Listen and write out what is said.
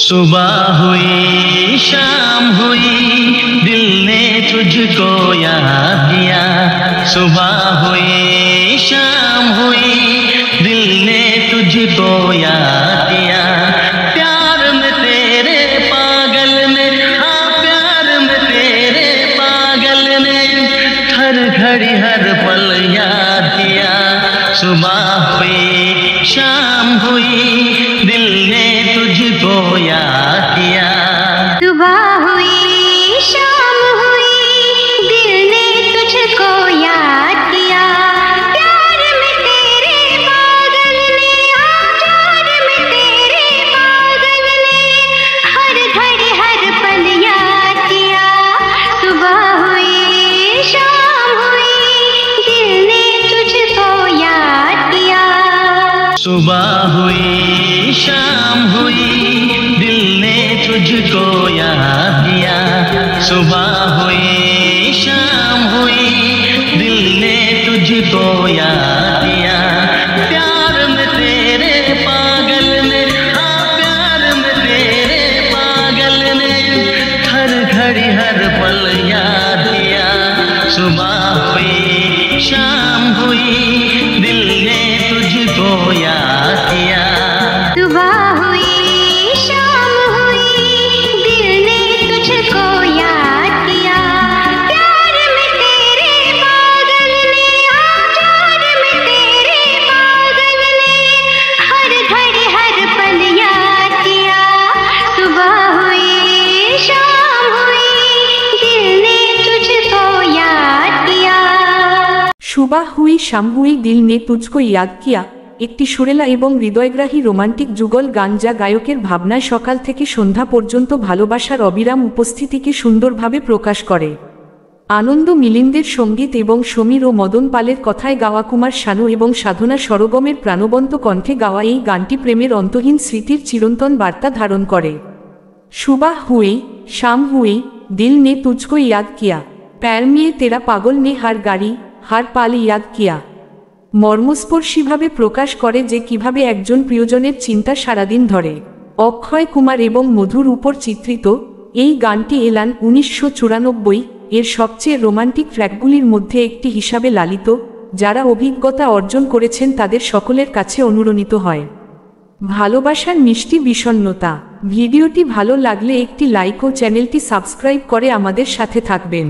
सुबह हुई शाम हुई दिल ने तुझको याद किया। सुबह हुई शाम हुई दिल ने तुझको याद किया। प्यार में तेरे पागल ने, हाँ प्यार में तेरे पागल ने हर घड़ी हर पल याद किया। सुबह हुई शाम हुई दिल ने तुझको याद किया। सुबह हुई शाम हुई दिल ने तुझको याद किया। प्यार में तेरे पागल ने, हाँ प्यार में तेरे पागल ने हर घड़ी हर पल याद किया। सुबह हुई शाम हुई दिल ने तुझको याद किया। सुबह हुई शाम हुई दिल ने तुझको याद किया। सुबह हुई शाम हुई दिल ने तुझको याद किया। प्यार में तेरे पागल ने, हाँ प्यार में तेरे पागल ने हर घड़ी हर पल याद किया। सुबह हुई शाम हुई दिल ने तुझको याद किया। सुबह हुई शाम हुई दिल ने तुझको याद किया। प्यार में तेरे पागल ने, हाँ प्यार में तेरे पागल ने हर घड़ी हर पल याद किया। सुबह हुई शाम हुई दिल ने तुझको याद किया। सुबह हुई शाम हुई दिल ने तुझको याद किया একটি সুরেলা এবং হৃদয়গ্রাহী রোমান্টিক যুগল গান, যা গায়কের ভাবনায় সকাল থেকে সন্ধ্যা পর্যন্ত ভালোবাসার অবিরাম উপস্থিতিকে সুন্দরভাবে প্রকাশ করে। আনন্দ মিলিন্দের সঙ্গীত এবং সমীর ও মদন পালের কথায় গাওয়া, কুমার শানু এবং সাধনা সরগমের প্রাণবন্ত কণ্ঠে গাওয়া এই গানটি প্রেমের অন্তহীন স্মৃতির চিরন্তন বার্তা ধারণ করে। সুবাহ হুই শাম হুই দিল নে তুঝকো ইয়াদ কিয়া, প্যার মিয়ে তেরা পাগল নে হার গাড়ি হার পাল ইয়াদ কিয়া মর্মস্পর্শীভাবে প্রকাশ করে যে কিভাবে একজন প্রিয়জনের চিন্তা সারাদিন ধরে। অক্ষয় কুমার এবং মধুর উপর চিত্রিত এই গানটি এলান 1994 এর সবচেয়ে রোমান্টিক ট্র্যাকগুলির মধ্যে একটি হিসাবে লালিত, যারা অভিজ্ঞতা অর্জন করেছেন তাদের সকলের কাছে অনুরণিত হয়। ভালোবাসার মিষ্টি বিষণ্ণতা। ভিডিওটি ভালো লাগলে একটি লাইক ও চ্যানেলটি সাবস্ক্রাইব করে আমাদের সাথে থাকবেন।